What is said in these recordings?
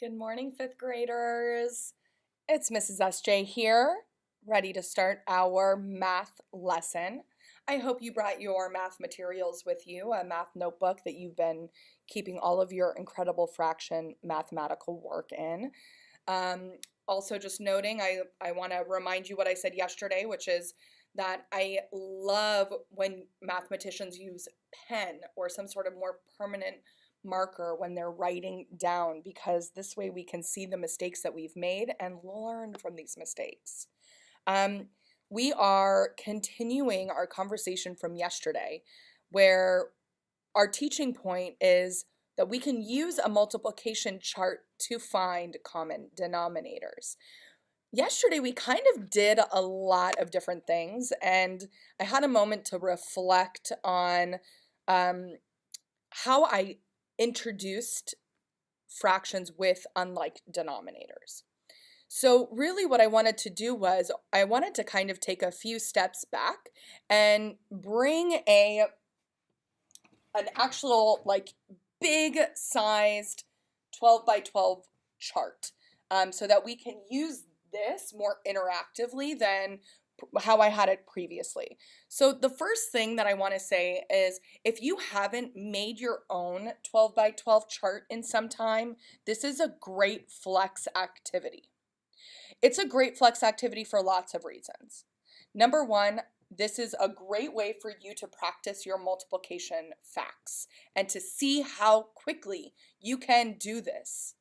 Good morning, fifth graders. It's Mrs. SJ here, ready to start our math lesson. I hope you brought your math materials with you, a math notebook that you've been keeping all of your incredible fraction mathematical work in. Um, Also, just noting, I want to remind you what I said yesterday, which is that I love when mathematicians use pen or some sort of more permanent marker when they're writing down, because this way we can see the mistakes that we've made and learn from these mistakes. Um, we are continuing our conversation from yesterday, where our teaching point is that we can use a multiplication chart to find common denominators. Yesterday, we kind of did a lot of different things, and I had a moment to reflect on how I introduced fractions with unlike denominators. So really what I wanted to do was I wanted to kind of take a few steps back and bring an actual like big sized 12 by 12 chart, so that we can use this more interactively than how I had it previously. So the first thing that I want to say is if you haven't made your own 12 by 12 chart in some time, this is a great flex activity. It's a great flex activity for lots of reasons. Number one, this is a great way for you to practice your multiplication facts and to see how quickly you can do this.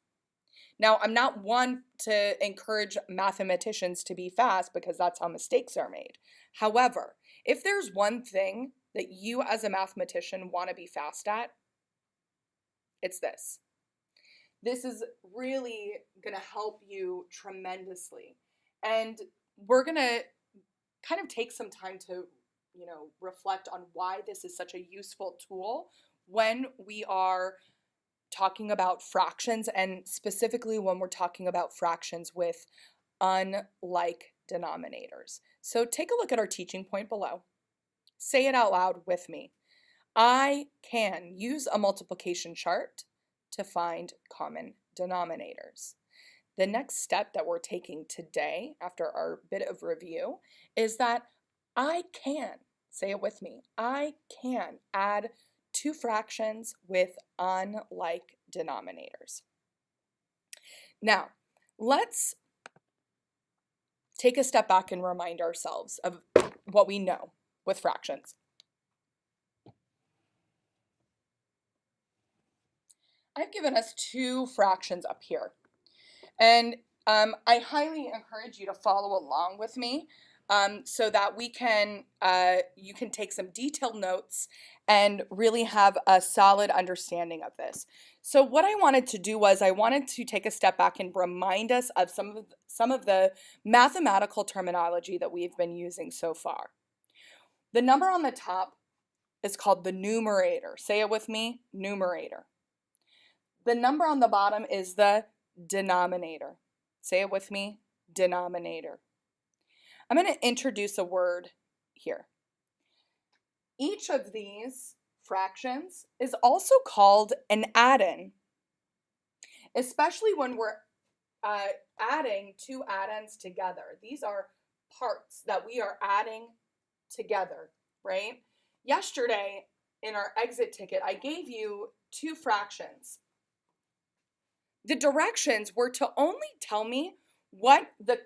Now, I'm not one to encourage mathematicians to be fast because that's how mistakes are made. However, if there's one thing that you as a mathematician want to be fast at, it's this. This is really going to help you tremendously. And we're going to kind of take some time to, reflect on why this is such a useful tool when we are talking about fractions, and specifically when we're talking about fractions with unlike denominators. So take a look at our teaching point below. Say it out loud with me. I can use a multiplication chart to find common denominators. The next step that we're taking today, after our bit of review, is that I can, say it with me, I can add two fractions with unlike denominators. Now, let's take a step back and remind ourselves of what we know with fractions. I've given us two fractions up here, and I highly encourage you to follow along with me, so that we can you can take some detailed notes and really have a solid understanding of this. So what I wanted to do was I wanted to take a step back and remind us of some of the mathematical terminology that we've been using so far. The number on the top is called the numerator. Say it with me, numerator. The number on the bottom is the denominator. Say it with me, denominator. I'm going to introduce a word here. Each of these fractions is also called an addend, especially when we're adding two addends together. These are parts that we are adding together, right? Yesterday in our exit ticket, I gave you two fractions. The directions were to only tell me what the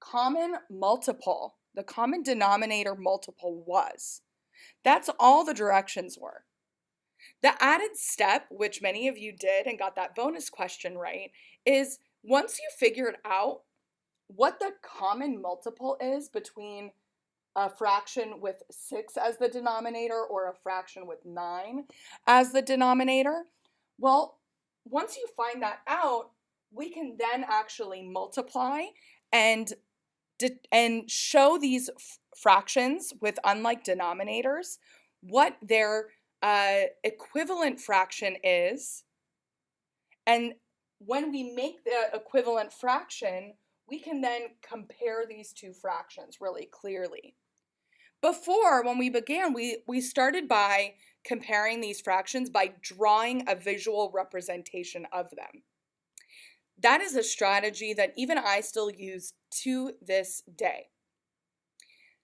common multiple, the common denominator multiple was. That's all the directions were. The added step, which many of you did and got that bonus question right, is once you figured out what the common multiple is between a fraction with 6 as the denominator or a fraction with 9 as the denominator, well, once you find that out, we can then actually multiply and show these fractions with unlike denominators what their equivalent fraction is. And when we make the equivalent fraction, we can then compare these two fractions really clearly. Before, when we began, we started by comparing these fractions by drawing a visual representation of them. That is a strategy that even I still use to this day.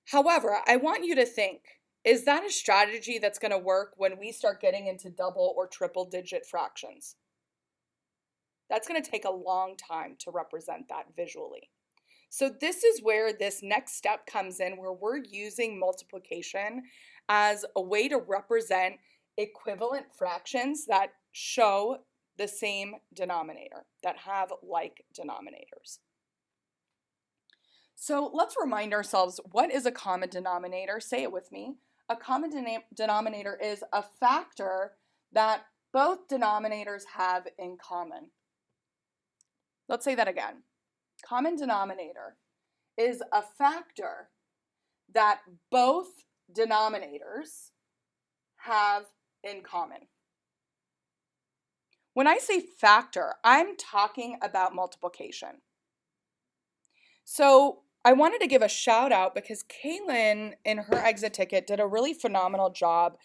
However, I want you to think, is that a strategy that's going to work when we start getting into double or triple digit fractions? That's going to take a long time to represent that visually. So this is where this next step comes in, where we're using multiplication as a way to represent equivalent fractions that show the same denominator, that have like denominators. So let's remind ourselves, what is a common denominator? Say it with me. A common denominator is a factor that both denominators have in common. Let's say that again. Common denominator is a factor that both denominators have in common. When I say factor, I'm talking about multiplication. So I wanted to give a shout out because Kaylin in her exit ticket did a really phenomenal job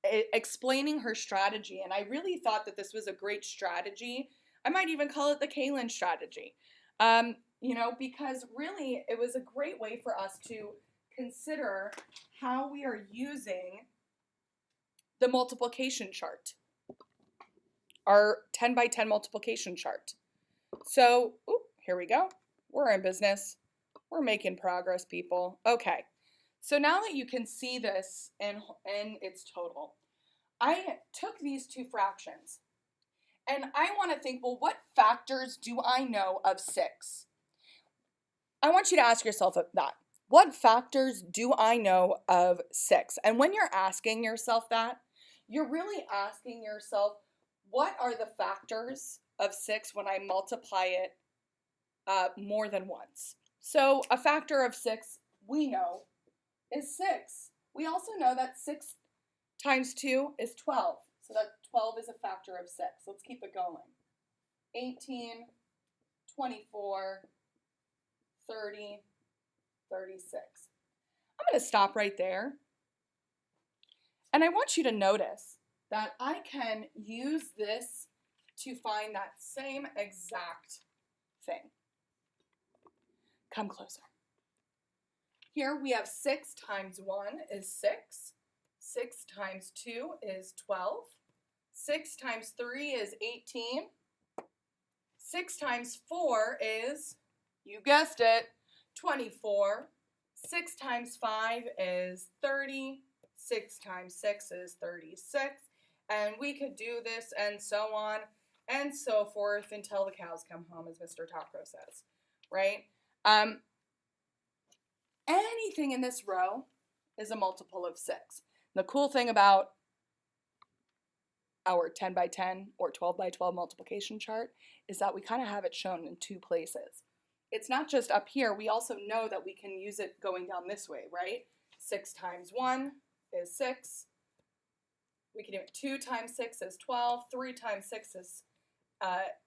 explaining her strategy. And I really thought that this was a great strategy. I might even call it the Kaylin strategy, because really it was a great way for us to consider how we are using the multiplication chart, our 10 by 10 multiplication chart. So, here we go. We're in business. We're making progress, people. Okay. So now that you can see this in its total, I took these two fractions and I want to think, well, what factors do I know of 6? I want you to ask yourself that. What factors do I know of 6? And when you're asking yourself that, you're really asking yourself, what are the factors of 6 when I multiply it more than once? So a factor of 6, we know, is 6. We also know that 6 times 2 is 12. So that 12 is a factor of 6. Let's keep it going. 18, 24, 30, 36. I'm going to stop right there. And I want you to notice that I can use this to find that same exact thing. Come closer. Here we have 6 times 1 is 6. 6 times 2 is 12. 6 times 3 is 18. 6 times 4 is, you guessed it, 24. 6 times 5 is 30. 6 times 6 is 36. And we could do this and so on and so forth until the cows come home, as Mr. Taco says, right? Anything in this row is a multiple of 6. The cool thing about our 10 by 10 or 12 by 12 multiplication chart is that we kind of have it shown in 2 places. It's not just up here. We also know that we can use it going down this way, right? 6 times 1 is 6. We can do it 2 times 6 is 12. 3 times 6 is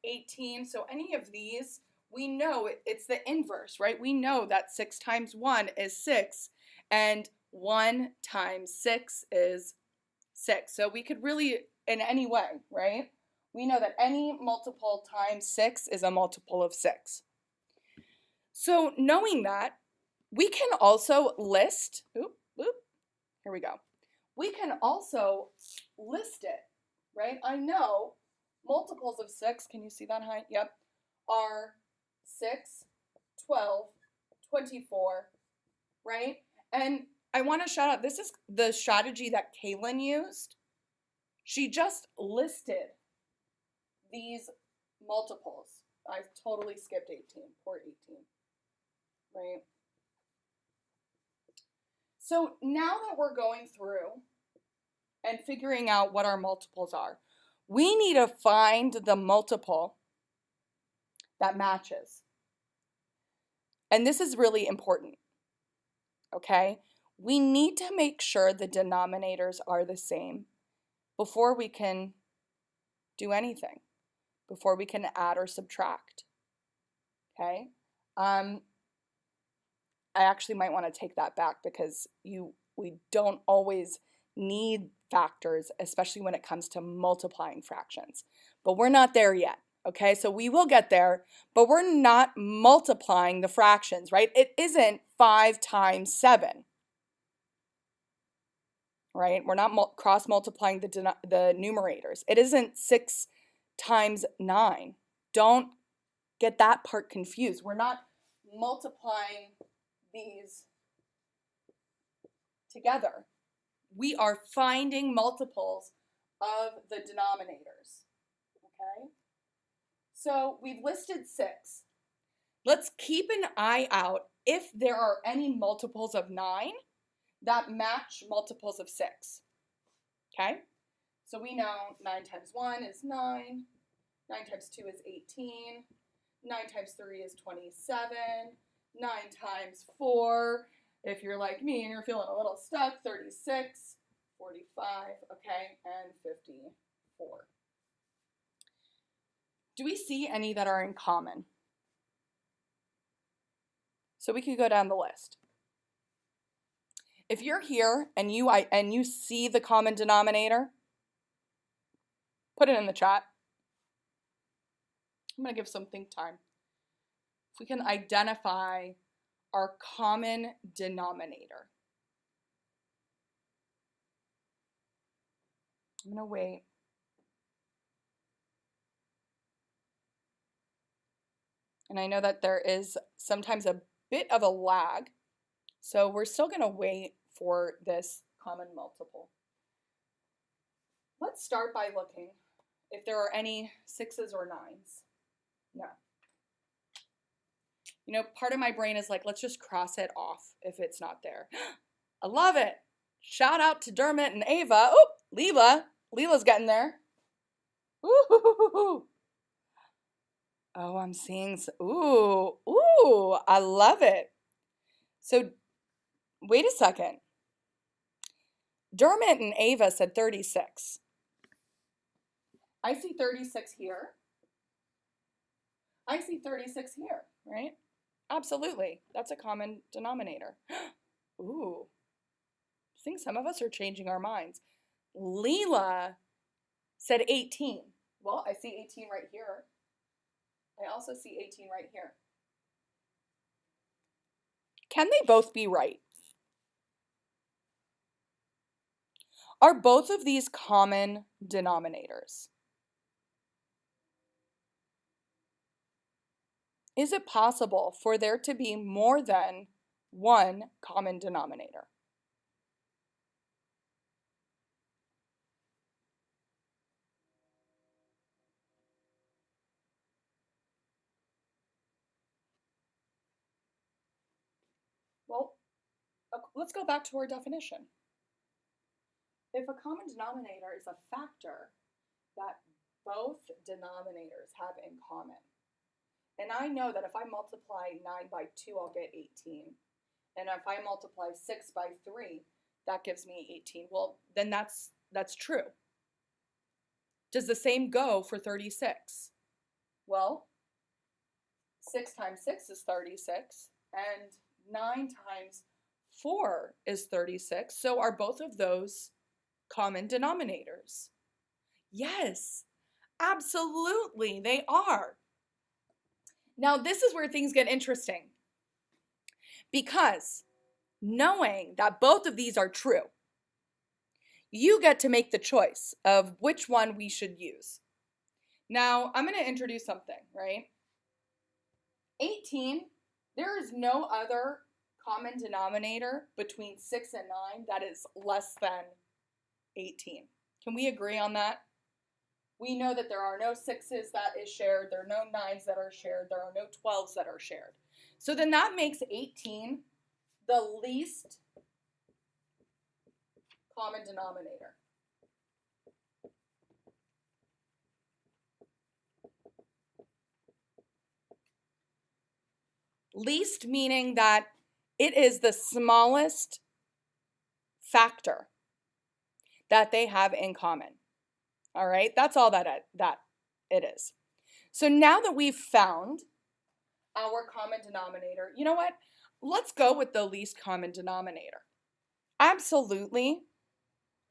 18. So any of these, we know it's the inverse, right? We know that 6 times 1 is 6, and 1 times 6 is 6. So we could really, in any way, right? We know that any multiple times 6 is a multiple of 6. So knowing that, we can also list, here we go. We can also list it, right? I know multiples of 6, can you see that height? Yep, are 6, 12, 24, right? And I want to shout out, this is the strategy that Kaylin used. She just listed these multiples. I totally skipped 18, poor 18, right? So now that we're going through and figuring out what our multiples are, we need to find the multiple that matches. And this is really important, okay? We need to make sure the denominators are the same before we can do anything, before we can add or subtract, okay? I actually might want to take that back because we don't always need factors, especially when it comes to multiplying fractions. But we're not there yet, Okay, so we will get there, but we're not multiplying the fractions, right? It isn't 5 times 7, right? We're not cross-multiplying the numerators. It isn't 6 times 9. Don't get that part confused. We're not multiplying these together. We are finding multiples of the denominators, okay? So we've listed 6. Let's keep an eye out if there are any multiples of 9 that match multiples of 6, okay? So we know 9 times 1 is 9, 9 times 2 is 18, 9 times 3 is 27, 9 times 4, if you're like me and you're feeling a little stuck, 36, 45, okay, and 54. Do we see any that are in common? So we could go down the list. If you're here and you see the common denominator, put it in the chat. I'm going to give some think time. If we can identify our common denominator. I'm going to wait. And I know that there is sometimes a bit of a lag, so we're still going to wait for this common multiple. Let's start by looking if there are any 6s or 9s. No. You know, part of my brain is like, let's just cross it off if it's not there. I love it. Shout out to Dermot and Ava. Oh, Leela. Leela's getting there. Ooh. Oh, I'm seeing, ooh, I love it. So, wait a second. Dermot and Ava said 36. I see 36 here. I see 36 here, right? Absolutely. That's a common denominator. Ooh. I think some of us are changing our minds. Leela said 18. Well, I see 18 right here. I also see 18 right here. Can they both be right? Are both of these common denominators? Is it possible for there to be more than one common denominator? Well, let's go back to our definition. If a common denominator is a factor that both denominators have in common, and I know that if I multiply 9 by 2, I'll get 18. And if I multiply 6 by 3, that gives me 18. Well, then that's true. Does the same go for 36? Well, 6 times 6 is 36, and 9 times 4 is 36. So are both of those common denominators? Yes, absolutely, they are. Now, this is where things get interesting, because knowing that both of these are true, you get to make the choice of which one we should use. Now, I'm going to introduce something, right? 18, there is no other common denominator between 6 and 9 that is less than 18. Can we agree on that? We know that there are no 6s that is shared, there are no 9s that are shared, there are no 12s that are shared. So then that makes 18 the least common denominator. Least meaning that it is the smallest factor that they have in common. All right, that's all that it is. So now that we've found our common denominator, you know what? Let's go with the least common denominator. Absolutely.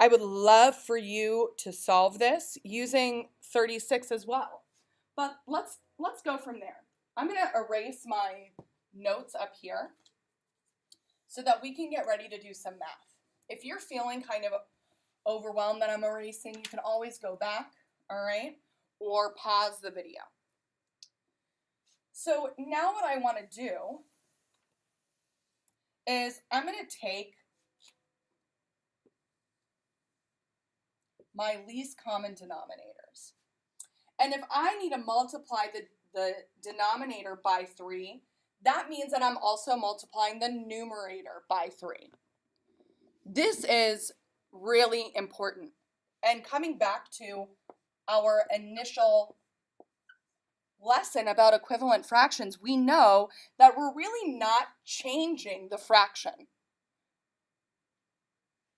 I would love for you to solve this using 36 as well. But let's go from there. I'm going to erase my notes up here so that we can get ready to do some math. If you're feeling kind of overwhelmed that I'm erasing, you can always go back, all right, or pause the video. So now what I want to do is I'm going to take my least common denominators. And if I need to multiply the denominator by 3, that means that I'm also multiplying the numerator by 3. This is really important. And coming back to our initial lesson about equivalent fractions, we know that we're really not changing the fraction.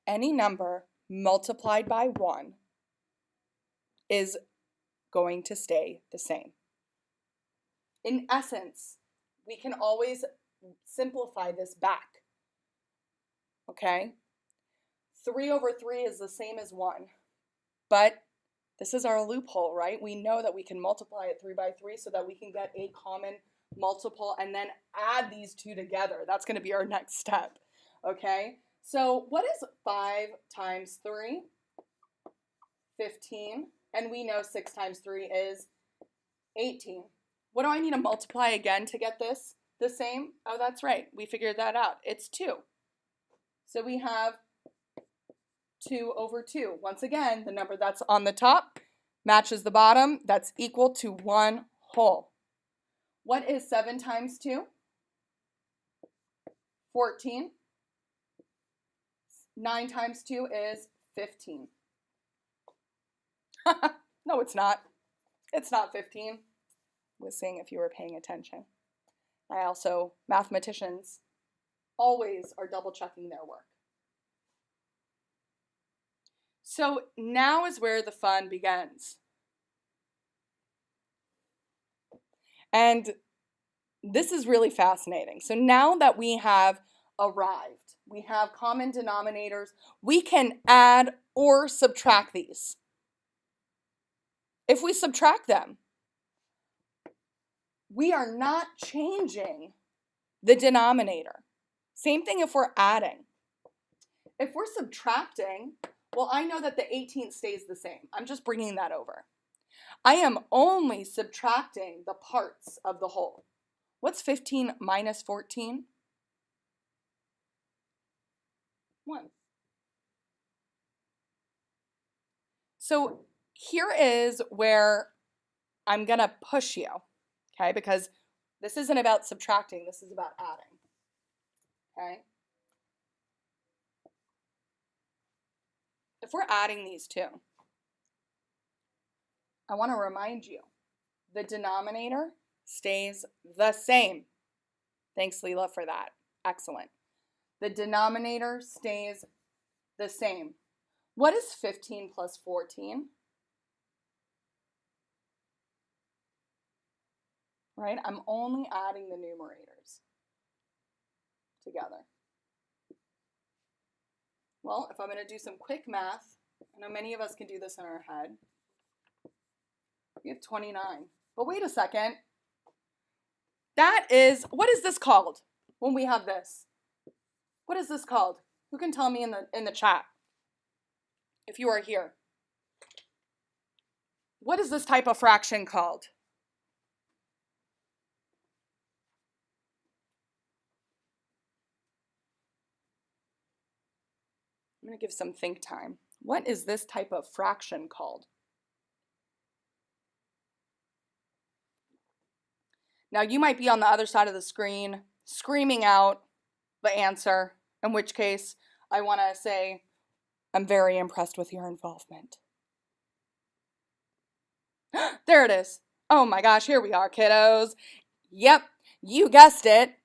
Any number multiplied by 1 is going to stay the same. In essence, we can always simplify this back, okay? 3 over 3 is the same as 1, but this is our loophole, right? We know that we can multiply it 3 by 3 so that we can get a common multiple and then add these two together. That's going to be our next step, okay? So what is 5 times 3? 15. And we know 6 times 3 is 18. What do I need to multiply again to get this the same? Oh, that's right. We figured that out. It's 2. So we have 2 over 2. Once again, the number that's on the top matches the bottom. That's equal to 1 whole. What is 7 times 2? 14. 9 times 2 is 15. No, it's not. It's not 15. I was saying if you were paying attention. Mathematicians always are double checking their work. So now is where the fun begins. And this is really fascinating. So now that we have arrived, we have common denominators, we can add or subtract these. If we subtract them, we are not changing the denominator. Same thing if we're adding. If we're subtracting, well, I know that the 18 stays the same. I'm just bringing that over. I am only subtracting the parts of the whole. What's 15 minus 14? 1. So here is where I'm going to push you, okay? Because this isn't about subtracting, this is about adding, okay? If we're adding these two, I want to remind you, the denominator stays the same. Thanks, Leela, for that. Excellent. The denominator stays the same. What is 15 plus 14? Right? I'm only adding the numerators together. Well, if I'm going to do some quick math, I know many of us can do this in our head. We have 29. But wait a second. What is this called when we have this? What is this called? Who can tell me in the chat if you are here? What is this type of fraction called? I'm going to give some think time. What is this type of fraction called? Now, you might be on the other side of the screen screaming out the answer, in which case I want to say I'm very impressed with your involvement. There it is. Oh my gosh, here we are, kiddos. Yep, you guessed it.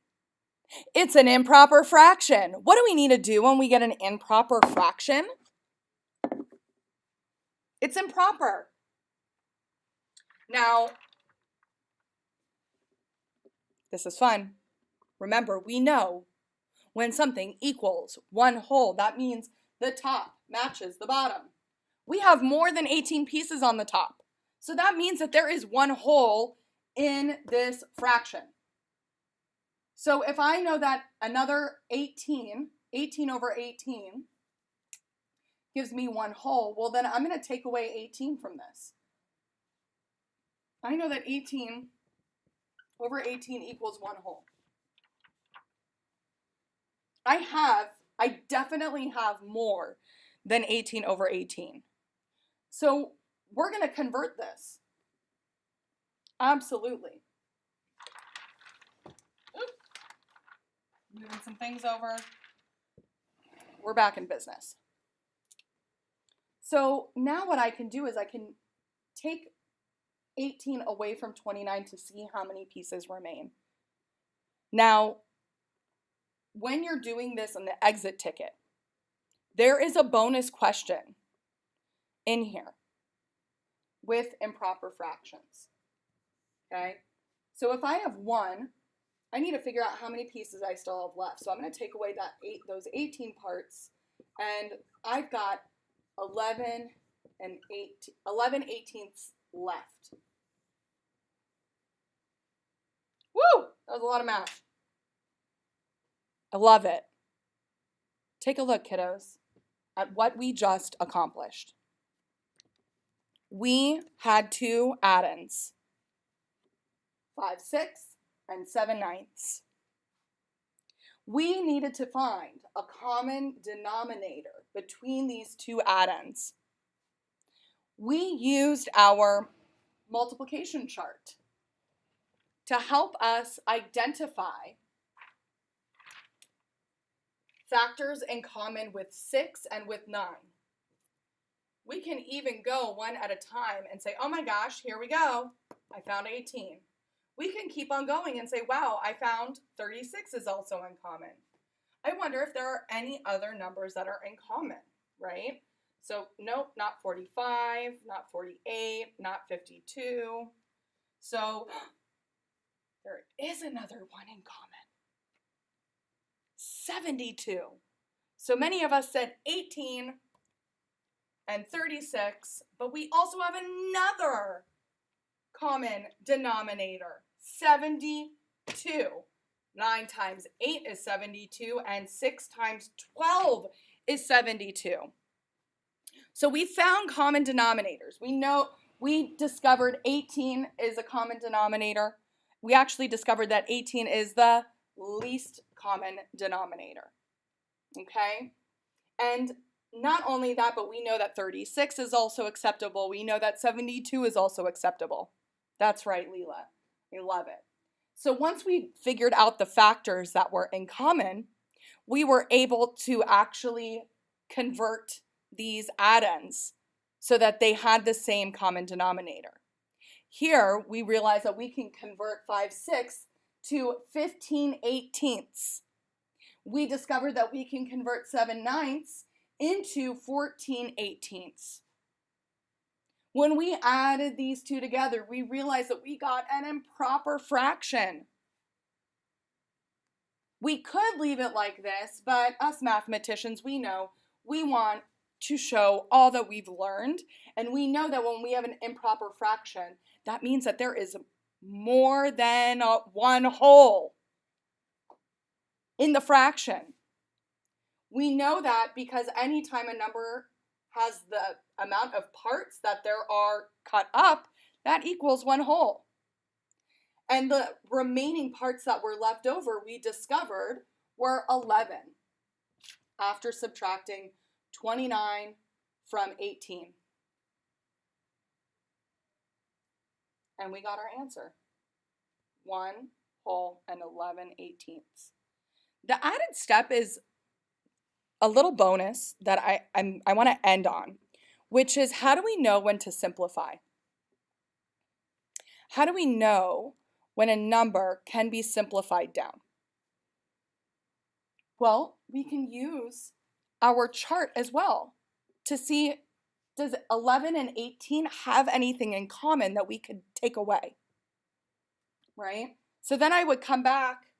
It's an improper fraction. What do we need to do when we get an improper fraction? It's improper. Now, this is fun. Remember, we know when something equals 1 whole, that means the top matches the bottom. We have more than 18 pieces on the top. So that means that there is one whole in this fraction. So if I know that another 18 over 18 gives me one whole, well then I'm going to take away 18 from this. I know that 18 over 18 equals one whole. I definitely have more than 18 over 18. So we're going to convert this. Absolutely. Moving some things over. We're back in business. So now what I can do is I can take 18 away from 29 to see how many pieces remain. Now, when you're doing this on the exit ticket, there is a bonus question in here with improper fractions. Okay? So if I have 1, I need to figure out how many pieces I still have left. So I'm going to take away those 18 parts, and I've got 11 18ths left. Woo! That was a lot of math. I love it. Take a look, kiddos, at what we just accomplished. We had 2 addends, 5/6 and 7/9. We needed to find a common denominator between these 2 addends. We used our multiplication chart to help us identify factors in common with 6 and with 9. We can even go one at a time and say, oh my gosh, here we go. I found 18. We can keep on going and say, wow, I found 36 is also in common. I wonder if there are any other numbers that are in common, right? So nope, not 45, not 48, not 52. So there is another one in common. 72. So many of us said 18 and 36, but we also have another common denominator, 72. 9 times 8 is 72, and 6 times 12 is 72. So we found common denominators. We discovered 18 is a common denominator. We actually discovered that 18 is the least common denominator. Okay? And not only that, but we know that 36 is also acceptable. We know that 72 is also acceptable. That's right, Leela. We love it. So once we figured out the factors that were in common, we were able to actually convert these addends so that they had the same common denominator. Here, we realize that we can convert 5/6 to 15/18. We discovered that we can convert 7/9 into 14/18. When we added these two together, we realized that we got an improper fraction. We could leave it like this, but us mathematicians, we know we want to show all that we've learned, and we know that when we have an improper fraction, that means that there is more than one whole in the fraction. We know that because anytime a number has the amount of parts that there are cut up, that equals one whole. And the remaining parts that were left over, we discovered, were 11 after subtracting 29 from 18. And we got our answer. 1 whole and 11/18. The added step is a little bonus that I want to end on, which is, how do we know when to simplify? How do we know when a number can be simplified down? Well, we can use our chart as well to see, does 11 and 18 have anything in common that we could take away, right? So then I would come back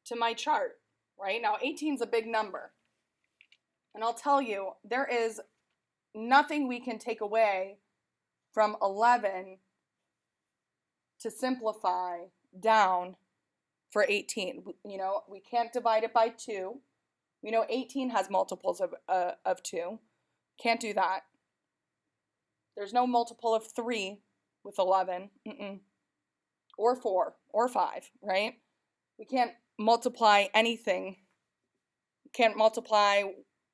to my chart, right? Now 18 is a big number. And I'll tell you, there is nothing we can take away from 11 to simplify down for 18. You know, we can't divide it by 2. We know 18 has multiples of 2. Can't do that. There's no multiple of 3 with 11. Or 4 or 5, right? We can't multiply anything. We can't multiply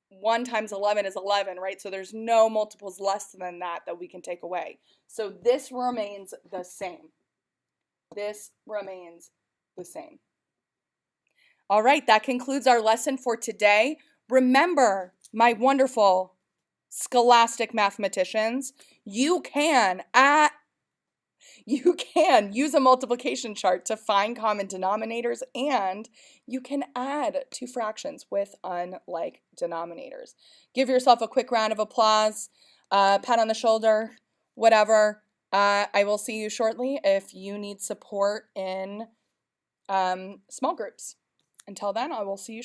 1 times 11 is 11, right? So there's no multiples less than that we can take away. So this remains the same. This remains the same. All right, that concludes our lesson for today. Remember, my wonderful scholastic mathematicians, you can use a multiplication chart to find common denominators, and you can add two fractions with unlike denominators. Give yourself a quick round of applause, pat on the shoulder, whatever. I will see you shortly if you need support in small groups. Until then, I will see you shortly.